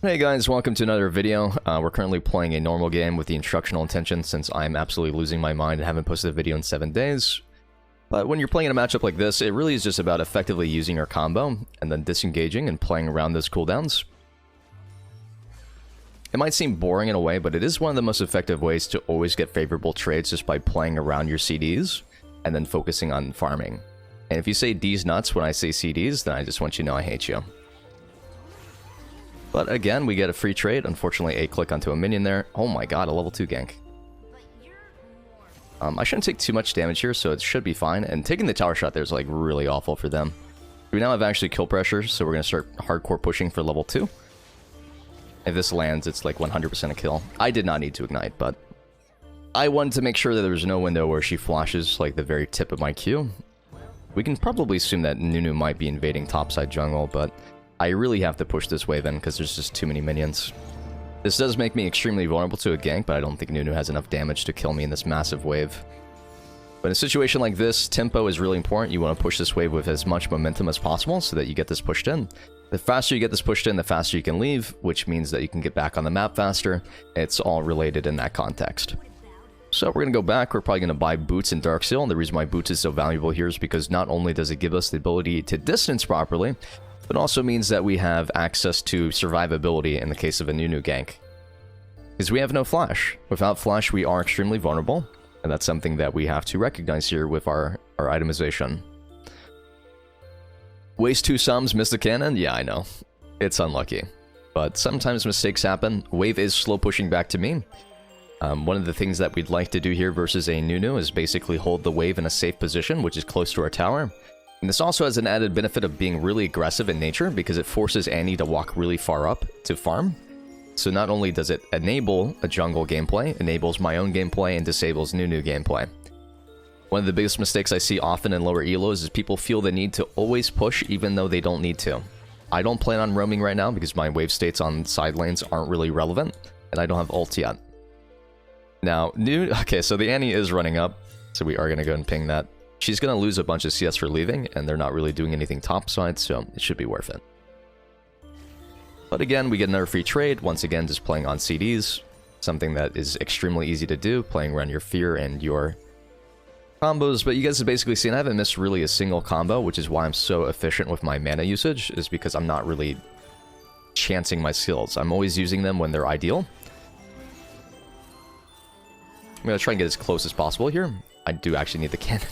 Hey guys, welcome to another video. We're currently playing a normal game with the instructional intention since I'm absolutely losing my mind and haven't posted a video in 7 days. But when you're playing in a matchup like this, it really is just about effectively using your combo and then disengaging and playing around those cooldowns. It might seem boring in a way, but it is one of the most effective ways to always get favorable trades just by playing around your CDs and then focusing on farming. And if you say D's nuts when I say CDs, then I just want you to know I hate you. But again, we get a free trade. Unfortunately, a click onto a minion there. Oh my god, a level 2 gank. I shouldn't take too much damage here, so it should be fine. And taking the tower shot there is like really awful for them. We now have actually kill pressure, so we're going to start hardcore pushing for level 2. If this lands, it's like 100% a kill. I did not need to ignite, but I wanted to make sure that there was no window where she flashes like the very tip of my Q. We can probably assume that Nunu might be invading topside jungle, but I really have to push this wave in because there's just too many minions. This does make me extremely vulnerable to a gank, but I don't think Nunu has enough damage to kill me in this massive wave. But in a situation like this, tempo is really important. You want to push this wave with as much momentum as possible so that you get this pushed in. The faster you get this pushed in, the faster you can leave, which means that you can get back on the map faster. It's all related in that context. So we're going to go back. We're probably going to buy Boots and Darkseal. And the reason why Boots is so valuable here is because not only does it give us the ability to distance properly, but also means that we have access to survivability in the case of a Nunu gank. Because we have no flash. Without flash, we are extremely vulnerable, and that's something that we have to recognize here with our itemization. Waste 2 sums, miss the cannon? Yeah, I know. It's unlucky. But sometimes mistakes happen. Wave is slow pushing back to me. One of the things that we'd like to do here versus a Nunu is basically hold the wave in a safe position, which is close to our tower. And this also has an added benefit of being really aggressive in nature because it forces Annie to walk really far up to farm. So not only does it enable a jungle gameplay, it enables my own gameplay and disables Nunu gameplay. One of the biggest mistakes I see often in lower elos is people feel the need to always push even though they don't need to. I don't plan on roaming right now because my wave states on side lanes aren't really relevant, and I don't have ult yet. Now, okay, so the Annie is running up, so we are going to go and ping that. She's going to lose a bunch of CS for leaving, and they're not really doing anything topside, so it should be worth it. But again, we get another free trade, once again just playing on CDs, something that is extremely easy to do, playing around your fear and your combos. But you guys have basically seen I haven't missed really a single combo, which is why I'm so efficient with my mana usage, is because I'm not really chancing my skills. I'm always using them when they're ideal. I'm going to try and get as close as possible here. I do actually need the cannon.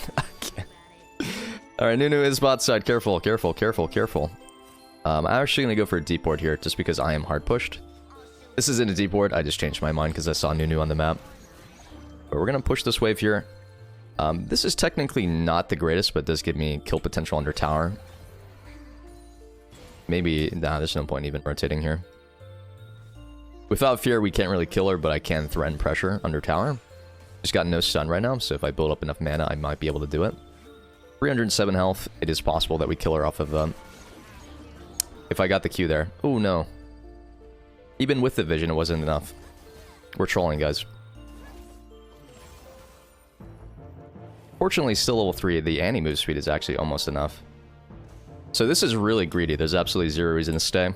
Alright, Nunu is bot side. Careful, careful, careful, careful. I'm actually going to go for a deep ward here, just because I am hard pushed. This isn't a deep ward. I just changed my mind because I saw Nunu on the map. But we're going to push this wave here. This is technically not the greatest, but does give me kill potential under tower. Maybe, nah, there's no point even rotating here. Without fear, we can't really kill her, but I can threaten pressure under tower. Just got no stun right now, so if I build up enough mana, I might be able to do it. 307 health. It is possible that we kill her off of if I got the Q there. Oh no. Even with the vision, it wasn't enough. We're trolling, guys. Fortunately, still level 3. The Annie move speed is actually almost enough. So this is really greedy. There's absolutely zero reason to stay.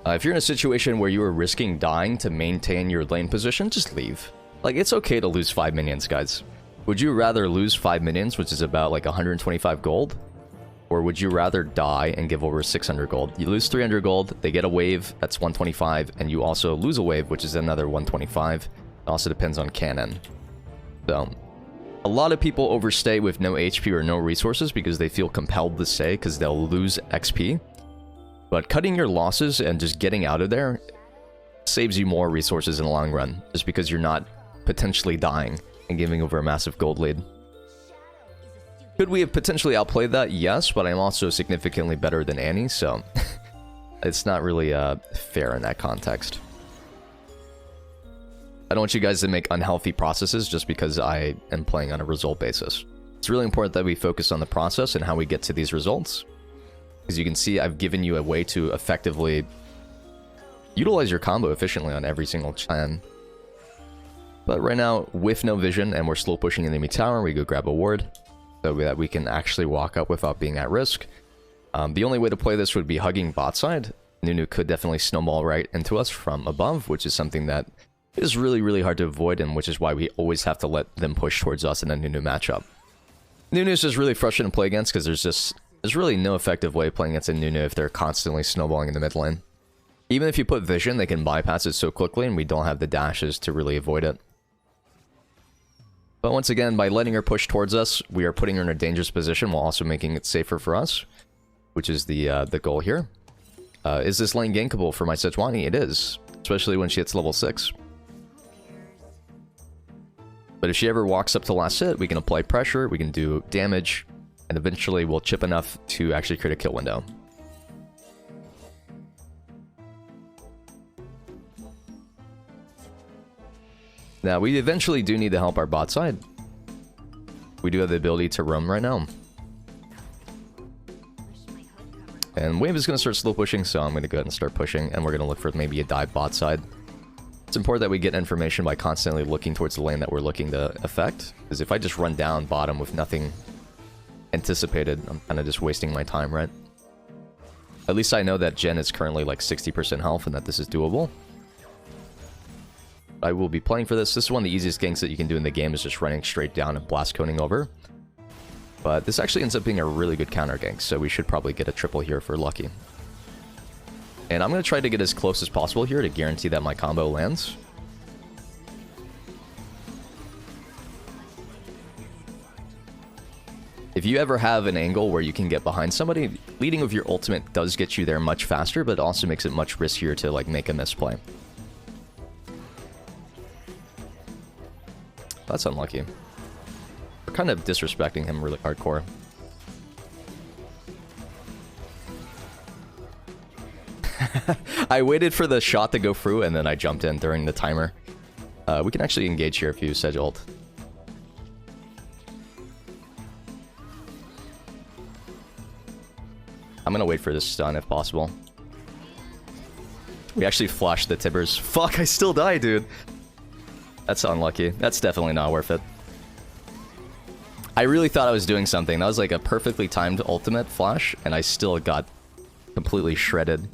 If you're in a situation where you are risking dying to maintain your lane position, just leave. Like, it's okay to lose 5 minions, guys. Would you rather lose 5 minions, which is about like 125 gold? Or would you rather die and give over 600 gold? You lose 300 gold, they get a wave, that's 125, and you also lose a wave, which is another 125. It also depends on cannon. So, a lot of people overstay with no HP or no resources because they feel compelled to stay because they'll lose XP. But cutting your losses and just getting out of there saves you more resources in the long run, just because you're not potentially dying and giving over a massive gold lead. Could we have potentially outplayed that? Yes, but I'm also significantly better than Annie, so it's not really fair in that context. I don't want you guys to make unhealthy processes just because I am playing on a result basis. It's really important that we focus on the process and how we get to these results. As you can see, I've given you a way to effectively utilize your combo efficiently on every single chan. But right now, with no vision, and we're slow pushing enemy tower, we go grab a ward, so that we can actually walk up without being at risk. The only way to play this would be hugging bot side. Nunu could definitely snowball right into us from above, which is something that is really, really hard to avoid, and which is why we always have to let them push towards us in a Nunu matchup. Nunu is just really frustrating to play against because there's really no effective way of playing against a Nunu if they're constantly snowballing in the mid lane. Even if you put vision, they can bypass it so quickly, and we don't have the dashes to really avoid it. But once again, by letting her push towards us, we are putting her in a dangerous position while also making it safer for us, which is the goal here. Is this lane gankable for my Sejuani? It is, especially when she hits level 6. But if she ever walks up to last hit, we can apply pressure, we can do damage, and eventually we'll chip enough to actually create a kill window. Now, we eventually do need to help our bot side. We do have the ability to roam right now. And Wave is going to start slow pushing, so I'm going to go ahead and start pushing, and we're going to look for maybe a dive bot side. It's important that we get information by constantly looking towards the lane that we're looking to affect, because if I just run down bottom with nothing anticipated, I'm kind of just wasting my time, right? At least I know that Jen is currently like 60% health and that this is doable. I will be playing for this. This is one of the easiest ganks that you can do in the game, is just running straight down and blast coning over. But this actually ends up being a really good counter gank, so we should probably get a triple here for lucky. And I'm going to try to get as close as possible here to guarantee that my combo lands. If you ever have an angle where you can get behind somebody, leading with your ultimate does get you there much faster, but also makes it much riskier to like make a misplay. That's unlucky. We're kind of disrespecting him really hardcore. I waited for the shot to go through and then I jumped in during the timer. We can actually engage here if you Sedge ult. I'm gonna wait for this stun if possible. We actually flashed the Tibbers. Fuck, I still die, dude. That's unlucky. That's definitely not worth it. I really thought I was doing something. That was like a perfectly timed ultimate flash, and I still got completely shredded.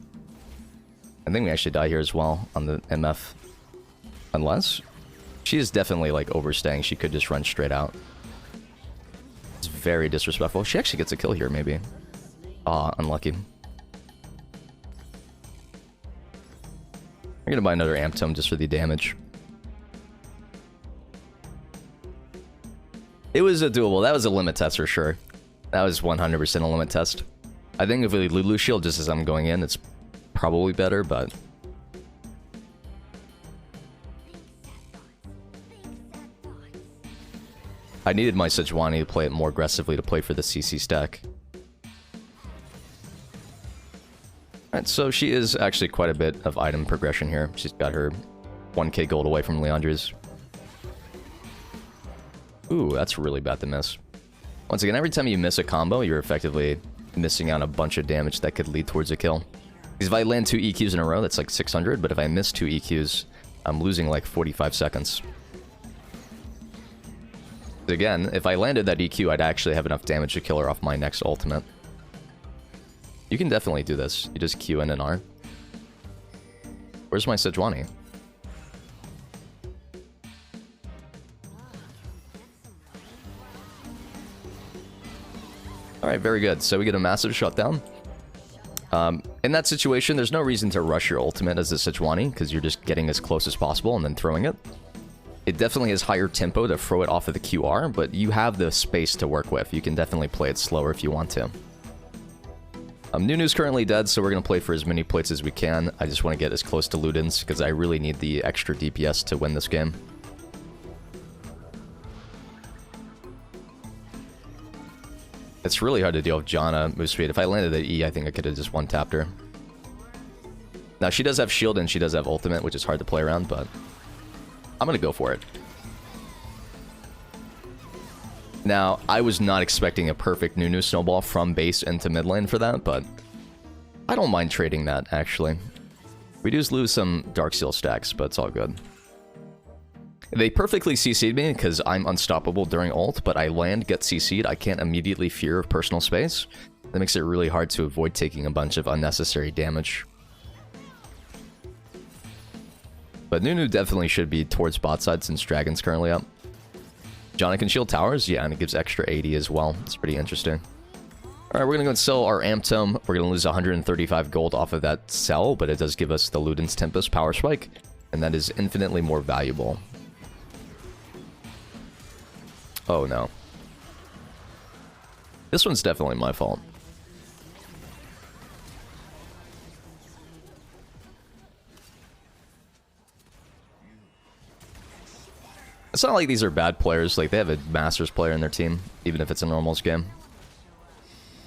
I think we actually die here as well on the MF. Unless she is definitely like overstaying. She could just run straight out. It's very disrespectful. She actually gets a kill here, maybe. Ah, unlucky. I'm gonna buy another Amp Tome just for the damage. It was a doable. That was a limit test for sure. That was 100% a limit test. I think if we Lulu Shield just as I'm going in, it's probably better, but... I needed my Sejuani to play it more aggressively to play for the CC stack. Alright, so she is actually quite a bit of item progression here. She's got her 1k gold away from Leandre's. Ooh, that's really bad to miss. Once again, every time you miss a combo, you're effectively missing out a bunch of damage that could lead towards a kill. Because if I land 2 EQs in a row, that's like 600, but if I miss 2 EQs, I'm losing like 45 seconds. Again, if I landed that EQ, I'd actually have enough damage to kill her off my next ultimate. You can definitely do this. You just Q in an R. Where's my Sejuani? Alright, very good. So we get a massive shutdown. In that situation, there's no reason to rush your ultimate as a Sejuani, because you're just getting as close as possible and then throwing it. It definitely has higher tempo to throw it off of the QR, but you have the space to work with. You can definitely play it slower if you want to. Nunu's currently dead, so we're going to play for as many plates as we can. I just want to get as close to Ludens, because I really need the extra DPS to win this game. It's really hard to deal with Janna move speed. If I landed at E, I think I could have just one-tapped her. Now, she does have shield and she does have ultimate, which is hard to play around, but I'm going to go for it. Now, I was not expecting a perfect Nunu snowball from base into mid lane for that, but I don't mind trading that, actually. We do lose some Darksteel stacks, but it's all good. They perfectly CC'd me because I'm unstoppable during ult, but I land, get CC'd, I can't immediately fear personal space. That makes it really hard to avoid taking a bunch of unnecessary damage. But Nunu definitely should be towards bot side since Dragon's currently up. Johnny can shield towers, yeah, and it gives extra 80 as well. It's pretty interesting. Alright, we're gonna go and sell our Amp Tome. We're gonna lose 135 gold off of that sell, but it does give us the Ludens Tempest Power Spike, and that is infinitely more valuable. Oh no. This one's definitely my fault. It's not like these are bad players, like they have a Masters player in their team, even if it's a normals game.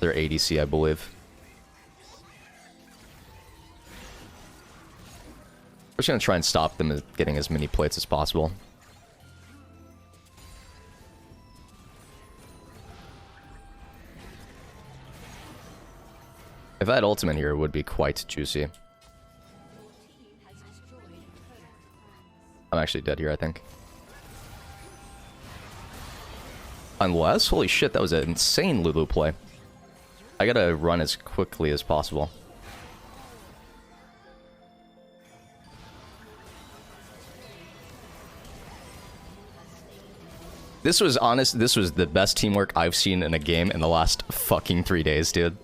They're ADC, I believe. We're just gonna try and stop them getting as many plates as possible. If I had ultimate here, it would be quite juicy. I'm actually dead here, I think. Unless, holy shit, that was an insane Lulu play. I gotta run as quickly as possible. This was honest, this was the best teamwork I've seen in a game in the last fucking 3 days, dude.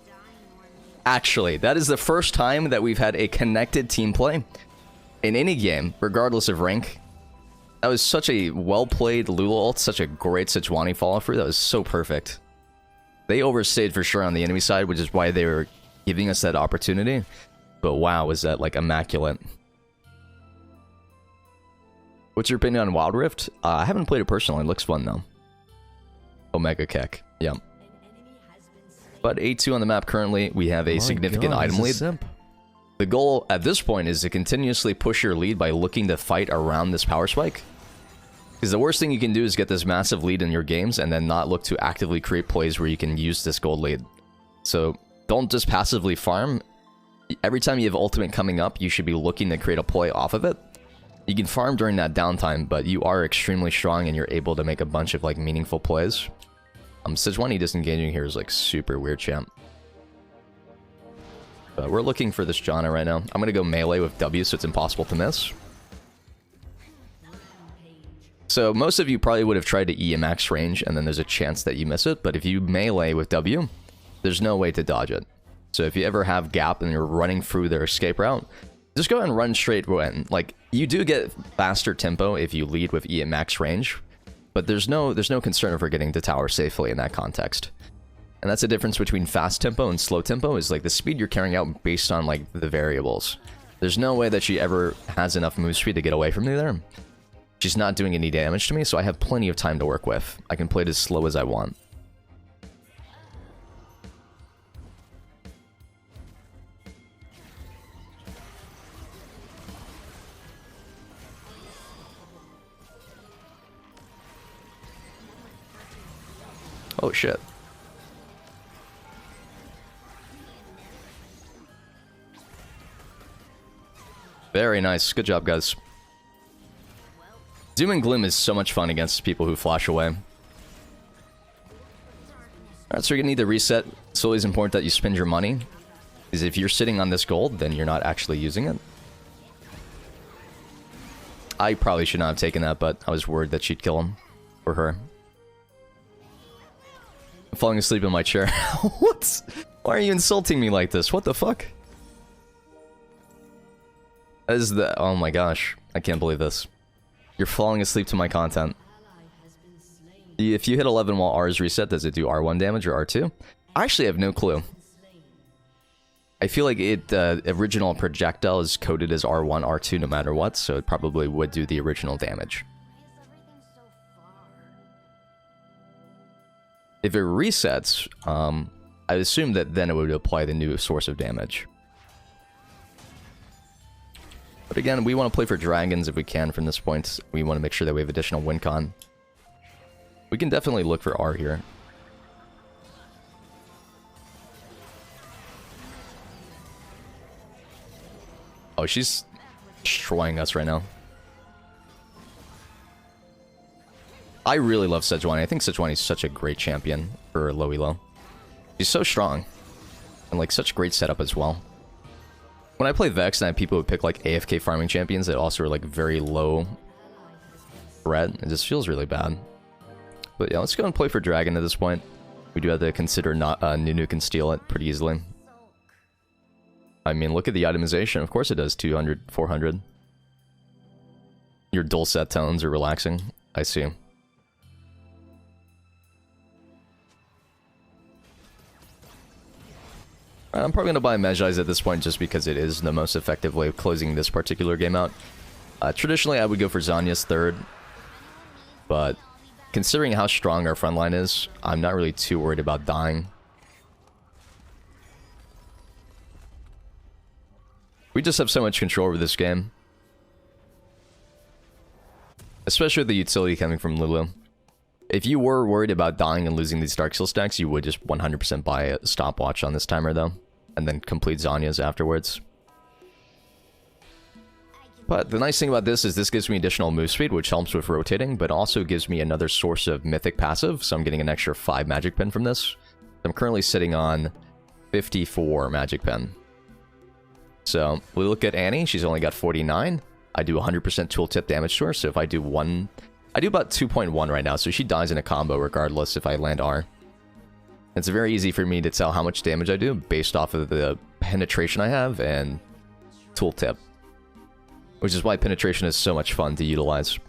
Actually, that is the first time that we've had a connected team play in any game, regardless of rank. That was such a well-played Lulu ult, such a great Sejuani follow-through. That was so perfect. They overstayed for sure on the enemy side, which is why they were giving us that opportunity. But wow, was that like immaculate. What's your opinion on Wild Rift? I haven't played it personally. It looks fun though. Omega Keck. Yeah. But A2 on the map currently. We have a significant item lead. The goal at this point is to continuously push your lead by looking to fight around this power spike. Because the worst thing you can do is get this massive lead in your games and then not look to actively create plays where you can use this gold lead. So don't just passively farm. Every time you have ultimate coming up, you should be looking to create a play off of it. You can farm during that downtime, but you are extremely strong and you're able to make a bunch of like meaningful plays. Sejuani disengaging here is like super weird, champ. But we're looking for this Janna right now. I'm gonna go melee with W so it's impossible to miss. So most of you probably would have tried to E at max range and then there's a chance that you miss it, but if you melee with W, there's no way to dodge it. So if you ever have gap and you're running through their escape route, just go and run straight in. Like, you do get faster tempo if you lead with E at max range, but there's no concern over getting to tower safely in that context. And that's the difference between fast tempo and slow tempo, is like the speed you're carrying out based on like the variables. There's no way that she ever has enough move speed to get away from me there. She's not doing any damage to me, so I have plenty of time to work with. I can play it as slow as I want. Oh shit. Very nice. Good job, guys. Doom and Gloom is so much fun against people who flash away. Alright, so you're gonna need to reset. It's always important that you spend your money, because if you're sitting on this gold, then you're not actually using it. I probably should not have taken that, but I was worried that she'd kill him. Or her. I'm falling asleep in my chair. What? Why are you insulting me like this? What the fuck? That is the... Oh my gosh. I can't believe this. You're falling asleep to my content. If you hit 11 while R is reset, does it do R1 damage or R2? I actually have no clue. I feel like it original projectile is coded as R1, R2 no matter what, so it probably would do the original damage. If it resets, I assume that then it would apply the new source of damage. But again, we want to play for dragons if we can from this point. We want to make sure that we have additional win con. We can definitely look for R here. Oh, she's destroying us right now. I really love Sejuani. I think Sejuani is such a great champion for low elo. She's so strong. And like such great setup as well. When I play Vex and I have people who pick like AFK farming champions that also are like very low threat, it just feels really bad. But yeah, let's go and play for Dragon at this point. We do have to consider not Nunu can steal it pretty easily. I mean, look at the itemization. Of course it does 200, 400. Your dulcet tones are relaxing. I see. I'm probably going to buy Medjai's at this point just because it is the most effective way of closing this particular game out. Traditionally, I would go for Zhonya's third, but considering how strong our front line is, I'm not really too worried about dying. We just have so much control over this game. Especially with the utility coming from Lulu. If you were worried about dying and losing these Dark Seal stacks, you would just 100% buy a stopwatch on this timer though. And then complete Zhonya's afterwards. But the nice thing about this is this gives me additional move speed, which helps with rotating, but also gives me another source of mythic passive, so I'm getting an extra 5 magic pen from this. I'm currently sitting on 54 magic pen. So we look at Annie, she's only got 49. I do 100% tooltip damage to her, so if I do one... I do about 2.1 right now, so she dies in a combo regardless if I land R. It's very easy for me to tell how much damage I do based off of the penetration I have and tooltip. Which is why penetration is so much fun to utilize.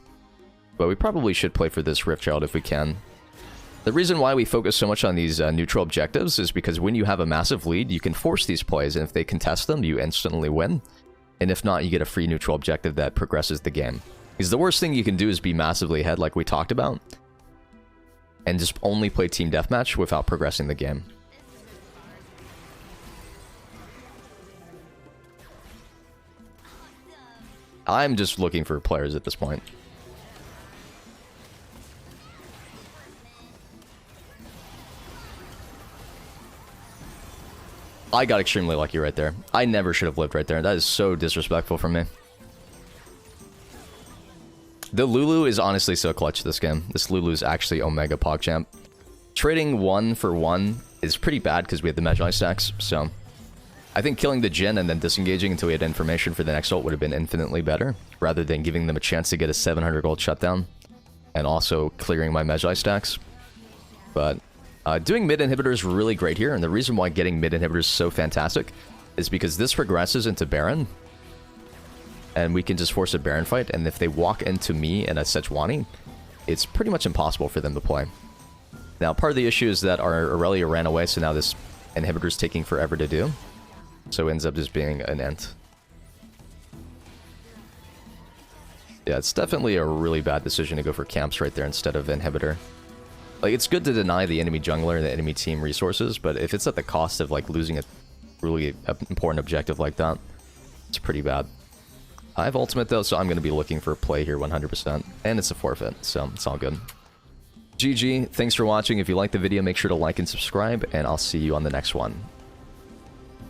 But we probably should play for this Riftchild if we can. The reason why we focus so much on these neutral objectives is because when you have a massive lead, you can force these plays, and if they contest them, you instantly win. And if not, you get a free neutral objective that progresses the game. Because the worst thing you can do is be massively ahead like we talked about. And just only play team deathmatch without progressing the game. I'm just looking for players at this point. I got extremely lucky right there. I never should have lived right there. That is so disrespectful from me. The Lulu is honestly so clutch this game. This Lulu is actually Omega PogChamp. Trading 1 for 1 is pretty bad because we have the Medjai stacks, so... I think killing the Jhin and then disengaging until we had information for the next ult would have been infinitely better, rather than giving them a chance to get a 700 gold shutdown, and also clearing my Medjai stacks. But doing mid inhibitor is really great here, and the reason why getting mid inhibitor is so fantastic is because this progresses into Baron, and we can just force a Baron fight, and if they walk into me and a Sejuani, it's pretty much impossible for them to play. Now, part of the issue is that our Aurelia ran away, so now this inhibitor is taking forever to do. So it ends up just being an Ent. Yeah, it's definitely a really bad decision to go for camps right there instead of inhibitor. Like, it's good to deny the enemy jungler and the enemy team resources, but if it's at the cost of, like, losing a really important objective like that, it's pretty bad. I have ultimate, though, so I'm going to be looking for a play here 100%. And it's a forfeit, so it's all good. GG, thanks for watching. If you liked the video, make sure to like and subscribe, and I'll see you on the next one.